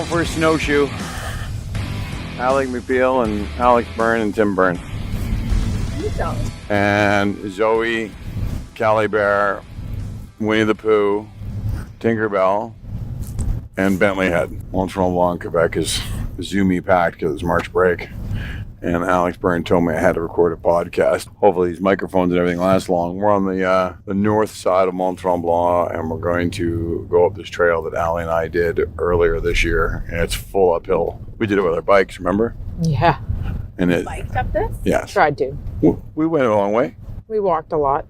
first snowshoe. Allie McBeal and Alex Byrne and Tim Byrne. And Zoe, Callie Bear, Winnie the Pooh, Tinkerbell, and Bentley Head. Mont Tremblant, Quebec is zoomy packed because it's March break. And Alex Byrne told me I had to record a podcast. Hopefully these microphones and everything last long. We're on the north side of Mont Tremblant, and we're going to go up this trail that Allie and I did earlier this year, and it's full uphill. We did it with our bikes, remember? Yeah. And it Biked up this? yes. Tried to. We went a long way. We walked a lot.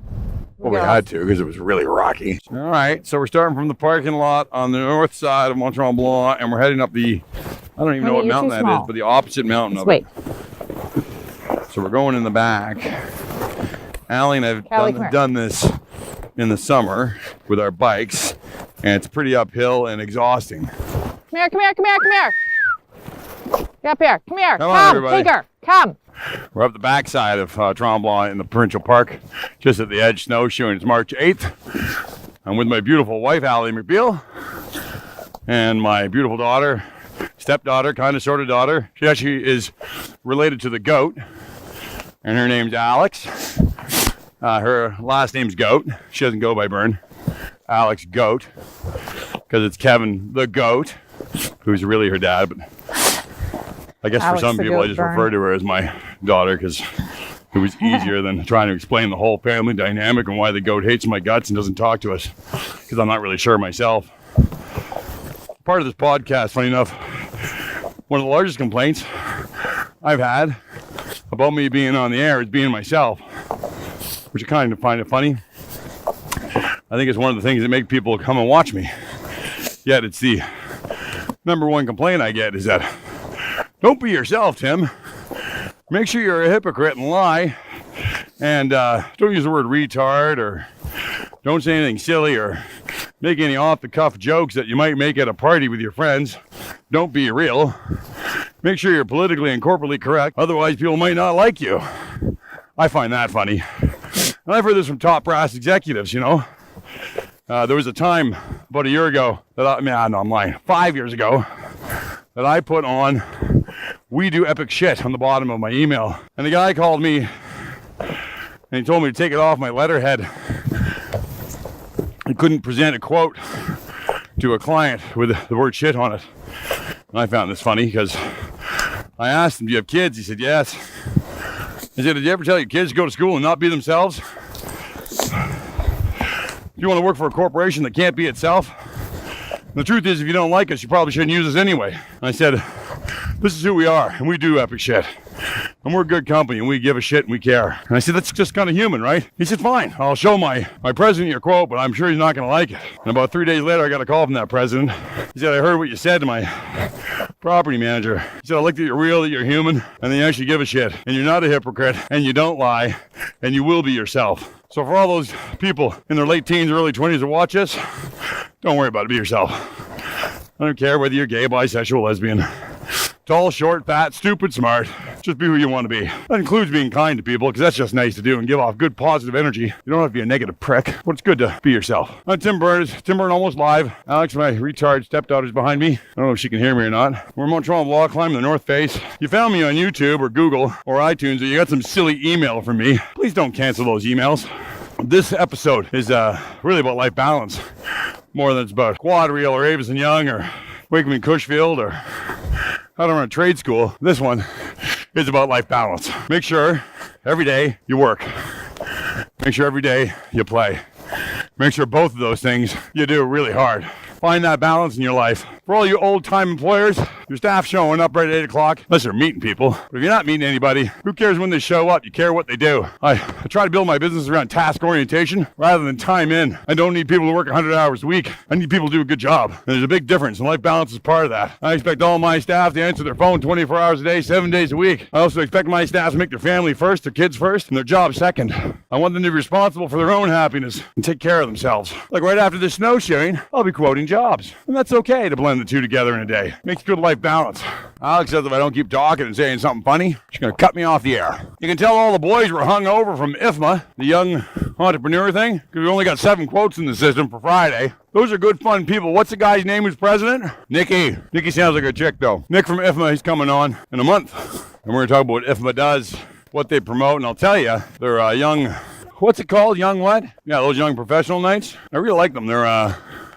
Well, we had to because it was really rocky. All right, so we're starting from the parking lot on the north side of Mont Tremblant, and we're heading up the, I don't even know what mountain that is, but the opposite mountain of it. So we're going in the back. Allie and I have done this in the summer with our bikes, and it's pretty uphill and exhausting. Come here, come here, come here, come here. Get up here, come here. Come on, everybody. Tinker, come. We're up the backside of Tremblant in the provincial park, just at the edge snowshoeing. It's March 8th. I'm with my beautiful wife, Allie McBeal, and my beautiful daughter, stepdaughter, kind of sort of daughter. She actually is related to the goat, and her name's Alex. Her last name's Goat. She doesn't go by Byrne. Alex Goat, because it's Kevin the Goat, who's really her dad, but I guess Alex for some people I just refer to her as my daughter because it was easier than trying to explain the whole family dynamic and why the goat hates my guts and doesn't talk to us, because I'm not really sure myself. Part of this podcast, funny enough, one of the largest complaints I've had about me being on the air is being myself, which I kind of find it funny. I think it's one of the things that make people come and watch me. Yet it's the number one complaint I get is that, don't be yourself, Tim. Make sure you're a hypocrite and lie. And don't use the word retard, or don't say anything silly, or make any off-the-cuff jokes that you might make at a party with your friends. Don't be real. Make sure you're politically and corporately correct. Otherwise, people might not like you. I find that funny. And I've heard this from top brass executives, you know. There was a time about a year ago that I'm lying, 5 years ago, that I put on "We do epic shit" on the bottom of my email. And the guy called me and he told me to take it off my letterhead. I couldn't present a quote to a client with the word shit on it. And I found this funny because I asked him, do you have kids? He said, yes. I said, did you ever tell your kids to go to school and not be themselves? Do you want to work for a corporation that can't be itself? And the truth is, if you don't like us, you probably shouldn't use us anyway. And I said, this is who we are, and we do epic shit. And we're a good company, and we give a shit, and we care. And I said, that's just kind of human, right? He said, fine, I'll show my president your quote, but I'm sure he's not going to like it. And about 3 days later, I got a call from that president. He said, I heard what you said to my property manager. He said, I looked at you're real, that you're human, and then you actually give a shit. And you're not a hypocrite, and you don't lie, and you will be yourself. So for all those people in their late teens, early 20s that watch us, don't worry about it, be yourself. I don't care whether you're gay, bisexual, lesbian, tall, short, fat, stupid, smart. Just be who you want to be. That includes being kind to people, because that's just nice to do and give off good positive energy. You don't have to be a negative prick, but it's good to be yourself. I'm Tim Byrne. Tim Byrne almost live. Alex, my retard stepdaughter's behind me. I don't know if she can hear me or not. We're in Mont Tremblant, climbing the north face. You found me on YouTube or Google or iTunes, or you got some silly email from me. Please don't cancel those emails. This episode is really about life balance, more than it's about quad reel or Avis and Young or Wakeman Cushfield or how to run a trade school. This one is about life balance. Make sure every day you work. Make sure every day you play. Make sure both of those things you do really hard. Find that balance in your life. For all you old-time employers, your staff showing up right at 8 o'clock, unless they're meeting people. But if you're not meeting anybody, who cares when they show up? You care what they do. I try to build my business around task orientation rather than time in. I don't need people to work 100 hours a week. I need people to do a good job. And there's a big difference, and life balance is part of that. I expect all my staff to answer their phone 24 hours a day, 7 days a week. I also expect my staff to make their family first, their kids first, and their job second. I want them to be responsible for their own happiness and take care of themselves. Like right after this snowshoeing, I'll be quoting jobs. And that's okay to blend the two together in a day. Makes good life balance. Alex says if I don't keep talking and saying something funny, she's going to cut me off the air. You can tell all the boys were hung over from IFMA, the Young entrepreneur thing? Because we only got 7 quotes in the system for Friday. Those are good, fun people. What's the guy's name who's president? Nikki. Nikki sounds like a chick, though. Nick from IFMA, he's coming on in a month. And we're going to talk about what IFMA does, what they promote, and I'll tell you, they're young, what's it called? Young what? Yeah, those young professional nights. I really like them. They're, I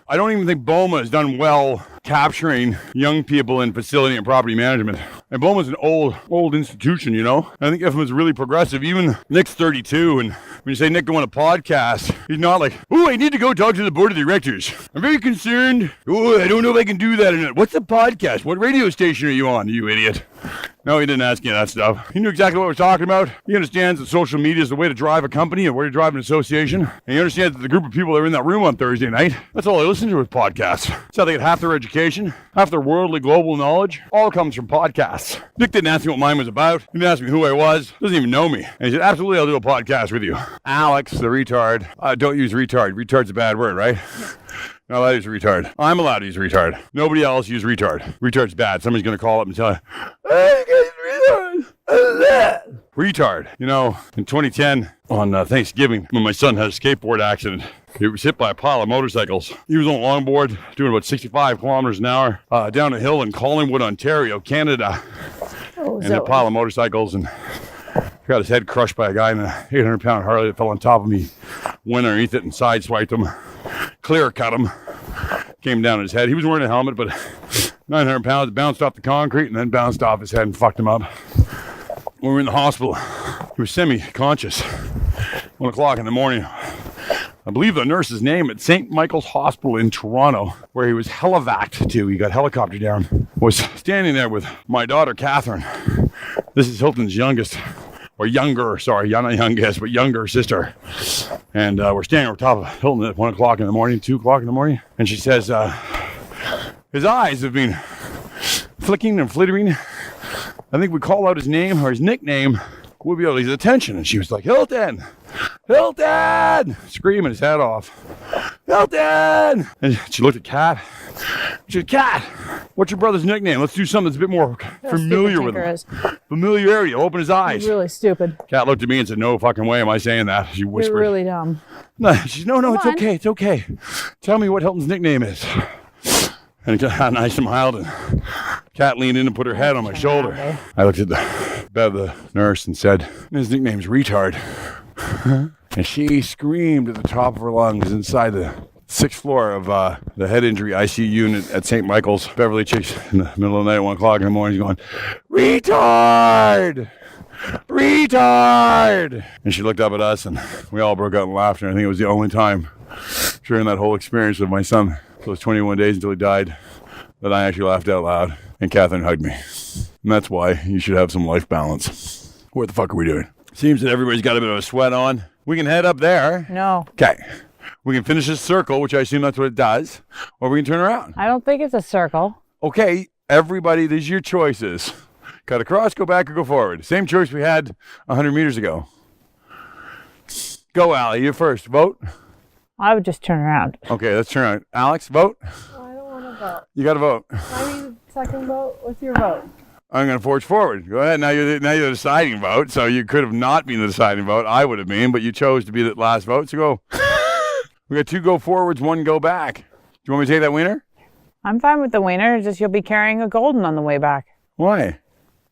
don't even think BOMA has done well capturing young people in facility and property management. And BOMA's an old institution, you know? I think IFMA's really progressive. Even Nick's 32, and when you say Nick going to podcast, he's not like, oh, I need to go talk to the board of directors. I'm very concerned. Oh, I don't know if I can do that or not. What's the podcast? What radio station are you on, you idiot? No, he didn't ask any of that stuff. He knew exactly what we're talking about. He understands that social media is the way to drive a company and way to drive an association. And he understands that the group of people that are in that room on Thursday night, that's all they listen to is podcasts. That's how they get half their education, half their worldly global knowledge, all comes from podcasts. Nick didn't ask me what mine was about. He didn't ask me who I was. Doesn't even know me. And he said, absolutely, I'll do a podcast with you. Alex, the retard. Don't use retard. Retard's a bad word, right? Not allowed to use retard. I'm allowed to use retard. Nobody else use retard. Retard's bad. Somebody's going to call up and tell you, hey, you guys, retard. Retard. You know, in 2010, on Thanksgiving, when my son had a skateboard accident, he was hit by a pile of motorcycles. He was on a longboard doing about 65 kilometers an hour down a hill in Collingwood, Ontario, Canada. And a pile of motorcycles, and got his head crushed by a guy in an 800-pound Harley that fell on top of me, went underneath it and sideswiped him, clear cut him, came down his head. He was wearing a helmet, but 900 pounds, bounced off the concrete and then bounced off his head and fucked him up. When we were in the hospital, he was semi-conscious. 1 o'clock in the morning. I believe the nurse's name at St. Michael's Hospital in Toronto, where he was helivaced to. He got helicoptered down. Was standing there with my daughter, Catherine. This is Hilton's youngest, or younger, sorry, not youngest, but younger sister. And we're standing on top of Hilton at 1 o'clock in the morning, 2 o'clock in the morning. And she says, his eyes have been flicking and flittering. I think we call out his name or his nickname. We'll be able to get his attention. And she was like, Hilton! Hilton! Screaming his head off. Hilton! And she looked at Kat. She said, Kat, what's your brother's nickname? Let's do something that's a bit more familiar with him. Familiarity. Open his eyes. You're really stupid. Kat looked at me and said, no fucking way am I saying that. She whispered. You're really dumb. No, she said, no, it's okay. It's okay. Tell me what Hilton's nickname is. And I smiled, and Kat leaned in and put her head on my shoulder. I looked at the bed of the nurse and said, his nickname's Retard. And she screamed at the top of her lungs inside the 6th floor of the head injury ICU unit at St. Michael's. Beverly Chicks in the middle of the night at 1 o'clock in the morning, going, Retard! Retard! And she looked up at us, and we all broke out in laughter. I think it was the only time during that whole experience with my son, those 21 days until he died, that I actually laughed out loud. And Catherine hugged me. And that's why you should have some life balance. What the fuck are we doing? Seems that everybody's got a bit of a sweat on. We can head up there. No. Okay. We can finish this circle, which I assume that's what it does. Or we can turn around. I don't think it's a circle. Okay, everybody, these are your choices. Cut across, go back, or go forward. Same choice we had 100 meters ago. Go, Allie. You first. Vote. I would just turn around. Okay, let's turn around. Alex, vote. Well, I don't want to vote. You got to vote. I need a second vote. What's your vote? I'm going to forge forward. Go ahead. Now you're the deciding vote, so you could have not been the deciding vote. I would have been, but you chose to be the last vote, so go. We got 2 go forwards, 1 go back. Do you want me to take that wiener? I'm fine with the wiener, just you'll be carrying a golden on the way back. Why?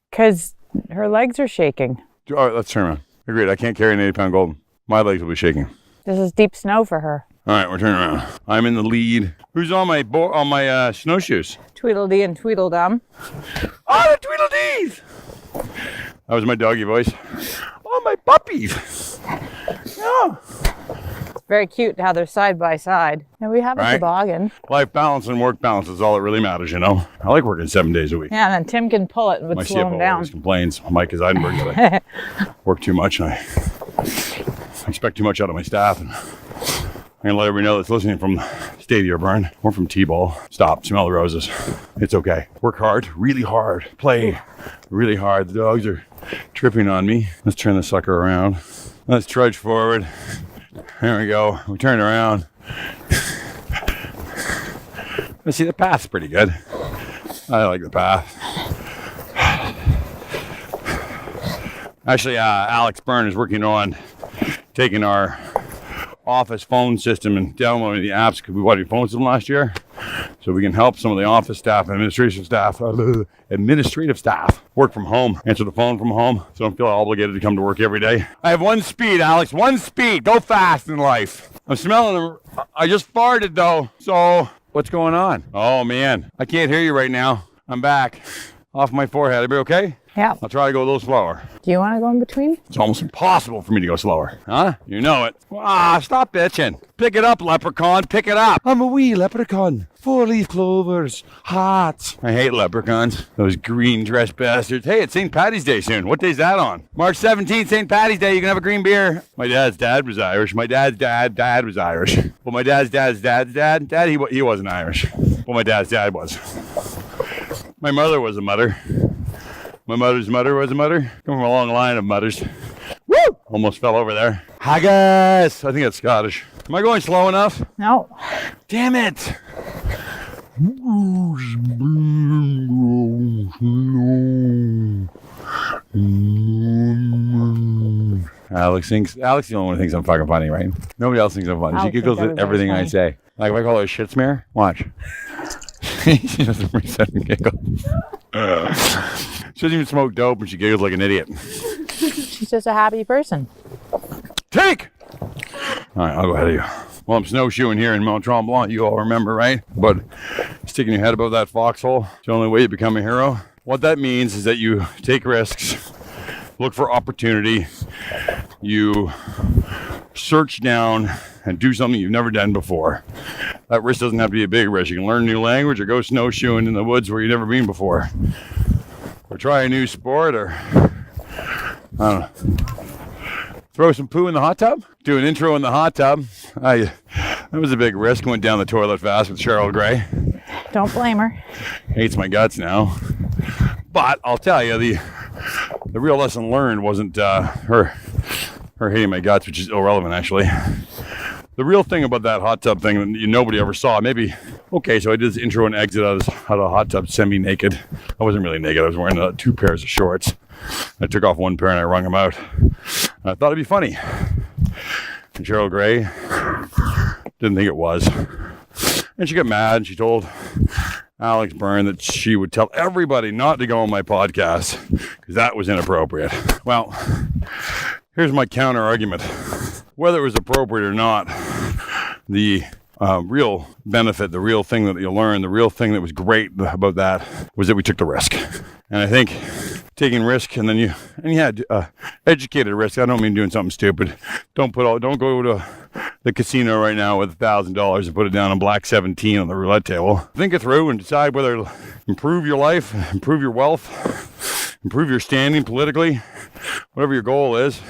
Because her legs are shaking. All right, let's turn around. Agreed. I can't carry an 80-pound golden. My legs will be shaking. This is deep snow for her. All right, we're turning around. I'm in the lead. Who's on my snowshoes? Tweedledee and Tweedledum. Oh, the Tweedledees! That was my doggy voice. Oh, my puppies! Yeah. It's very cute how they're side by side. And we have a toboggan. Life balance and work balance is all that really matters, you know. I like working 7 days a week. Yeah, and then Tim can pull it and slow him down. Always complains, Mike Eisenberg, that I work too much and I expect too much out of my staff. And I'm going to let everybody know that's listening from Stadia Byrne or from T-Ball. Stop, smell the roses. It's okay. Work hard, really hard. Play really hard. The dogs are tripping on me. Let's turn the sucker around. Let's trudge forward. There we go. We turn around. Let's see, the path's pretty good. I like the path. Actually, Alex Byrne is working on taking our office phone system and downloading the apps because we bought a phone system last year, so we can help some of the office staff and administrative staff work from home, answer the phone from home, so don't feel obligated to come to work every day. I have one speed, Alex, one speed. Go fast in life. I'm smelling. I just farted though. So what's going on? Oh man, I can't hear you right now. I'm back. Off my forehead. Everybody okay? Yeah. I'll try to go a little slower. Do you want to go in between? It's almost impossible for me to go slower. Huh? You know it. Stop bitching. Pick it up, leprechaun. Pick it up. I'm a wee leprechaun. 4-leaf clovers. Hot. I hate leprechauns. Those green dress bastards. Hey, it's St. Paddy's Day soon. What day's that on? March 17th, St. Paddy's Day. You can have a green beer. My dad's dad was Irish. My dad's dad was Irish. Well, my dad's dad, he wasn't Irish. Well, my dad's dad was. My mother was a mother. My mother's mother was a mother. Come from a long line of mothers. Woo! Almost fell over there. Haggis! I think that's Scottish. Am I going slow enough? No. Damn it! Alex the only one who thinks I'm fucking funny, right? Nobody else thinks I'm funny. She giggles at everything I say. Like if I call her a shit smear, watch. She doesn't reset and giggle. She doesn't even smoke dope and she giggles like an idiot. She's just a happy person. Take! Alright, I'll go ahead of you. Well, I'm snowshoeing here in Mont Tremblant, you all remember, right? But sticking your head above that foxhole, it's the only way you become a hero. What that means is that you take risks, look for opportunity, you search down and do something you've never done before. That risk doesn't have to be a big risk. You can learn a new language or go snowshoeing in the woods where you've never been before. Or try a new sport or, I don't know, throw some poo in the hot tub? Do an intro in the hot tub. That was a big risk. Went down the toilet fast with Cheryl Gray. Don't blame her. Hates my guts now. But I'll tell you, the real lesson learned wasn't her hating my guts, which is irrelevant actually. The real thing about that hot tub thing that nobody ever saw, maybe, okay, so I did this intro and exit out of the hot tub semi-naked. I wasn't really naked. I was wearing 2 pairs of shorts. I took off one pair and I wrung them out. I thought it'd be funny. And Cheryl Gray didn't think it was. And she got mad and she told Alex Byrne that she would tell everybody not to go on my podcast because that was inappropriate. Well, here's my counter argument. Whether it was appropriate or not, the real benefit, the real thing that you learned, the real thing that was great about that was that we took the risk. And I think taking risk and then you had educated risk. I don't mean doing something stupid. Don't go to the casino right now with $1,000 and put it down on black 17 on the roulette table. Think it through and decide whether it'll improve your life, improve your wealth, improve your standing politically, whatever your goal is.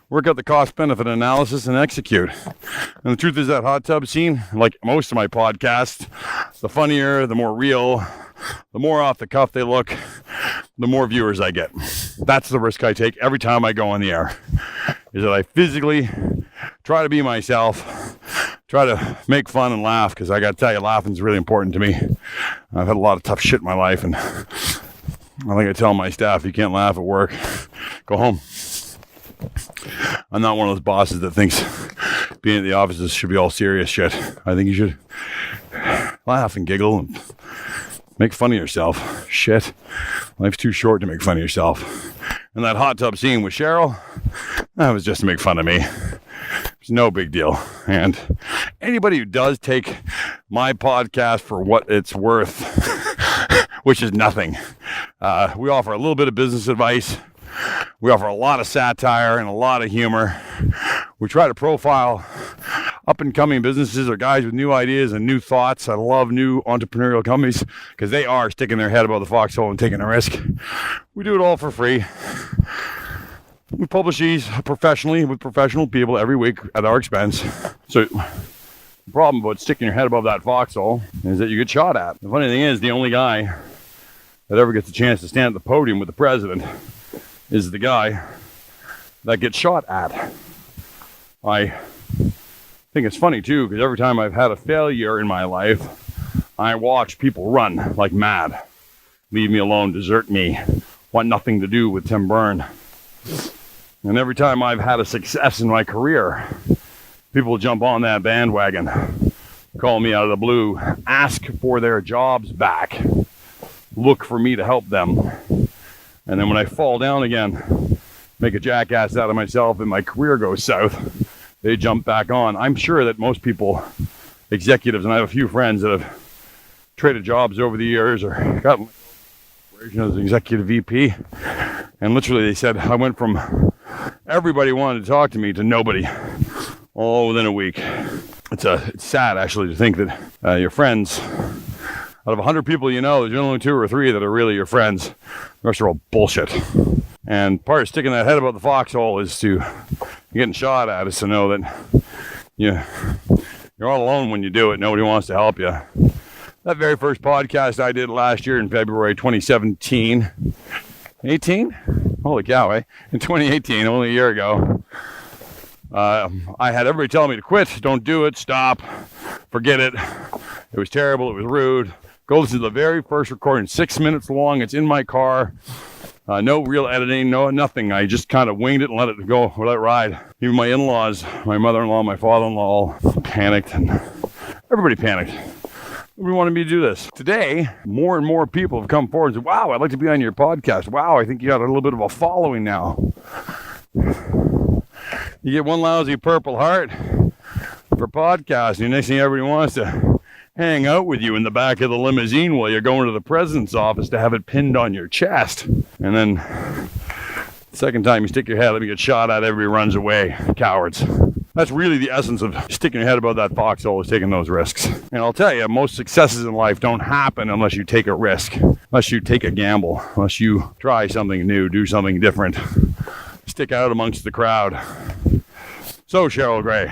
Work out the cost-benefit analysis and execute. And the truth is that hot tub scene, like most of my podcasts, the funnier, the more real, the more off the cuff they look, the more viewers I get. That's the risk I take every time I go on the air, is that I physically try to be myself, try to make fun and laugh, because I got to tell you, laughing is really important to me. I've had a lot of tough shit in my life, and I think I tell my staff, you can't laugh at work, go home. I'm not one of those bosses that thinks being at the offices should be all serious shit. I think you should laugh and giggle and make fun of yourself. Shit. Life's too short to make fun of yourself. And that hot tub scene with Cheryl, that was just to make fun of me. It's no big deal. And anybody who does take my podcast for what it's worth, which is nothing, we offer a little bit of business advice. We offer a lot of satire and a lot of humor. We try to profile up-and-coming businesses or guys with new ideas and new thoughts. I love new entrepreneurial companies because they are sticking their head above the foxhole and taking a risk. We do it all for free. We publish these professionally with professional people every week at our expense. So the problem about sticking your head above that foxhole is that you get shot at. The funny thing is, the only guy that ever gets a chance to stand at the podium with the president is the guy that gets shot at. I think it's funny too, because every time I've had a failure in my life, I watch people run like mad. Leave me alone, desert me, want nothing to do with Tim Byrne. And every time I've had a success in my career, people jump on that bandwagon, call me out of the blue, ask for their jobs back, look for me to help them. And then when I fall down again, make a jackass out of myself and my career goes south, they jump back on. I'm sure that most people, executives, and I have a few friends that have traded jobs over the years or gotten as an executive VP, and literally they said I went from everybody wanted to talk to me to nobody all within a week. It's sad actually to think that your friends, out of 100 people you know, there's only 2 or 3 that are really your friends. The rest are all bullshit. And part of sticking that head above the foxhole is to getting shot at, is to know that you're all alone when you do it. Nobody wants to help you. That very first podcast I did last year in February 2017. 18? Holy cow, eh? In 2018, only a year ago. I had everybody telling me to quit, don't do it, stop, forget it. It was terrible, it was rude. Go listen to the very first recording, 6 minutes long. It's in my car. No real editing, nothing. I just kind of winged it and let it go, let it ride. Even my in-laws, my mother-in-law, my father-in-law, all panicked, and everybody panicked. We wanted me to do this. Today, more and more people have come forward and said, wow, I'd like to be on your podcast. Wow, I think you got a little bit of a following now. You get one lousy Purple Heart for podcasting. Next thing everybody wants to hang out with you in the back of the limousine while you're going to the president's office to have it pinned on your chest. And then the second time you stick your head up, you get shot at, everybody runs away. Cowards. That's really the essence of sticking your head above that foxhole, is taking those risks. And I'll tell you, most successes in life don't happen unless you take a risk, unless you take a gamble, unless you try something new, do something different, stick out amongst the crowd. So, Cheryl Gray,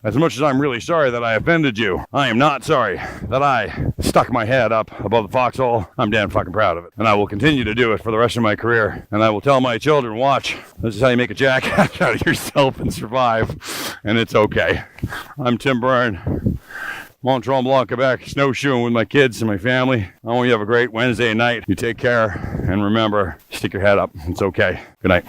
as much as I'm really sorry that I offended you, I am not sorry that I stuck my head up above the foxhole. I'm damn fucking proud of it. And I will continue to do it for the rest of my career. And I will tell my children, watch, this is how you make a jackass out of yourself and survive. And it's okay. I'm Tim Byrne, Mont Tremblant, Quebec, snowshoeing with my kids and my family. I want you to have a great Wednesday night. You take care, and remember, stick your head up. It's okay. Good night.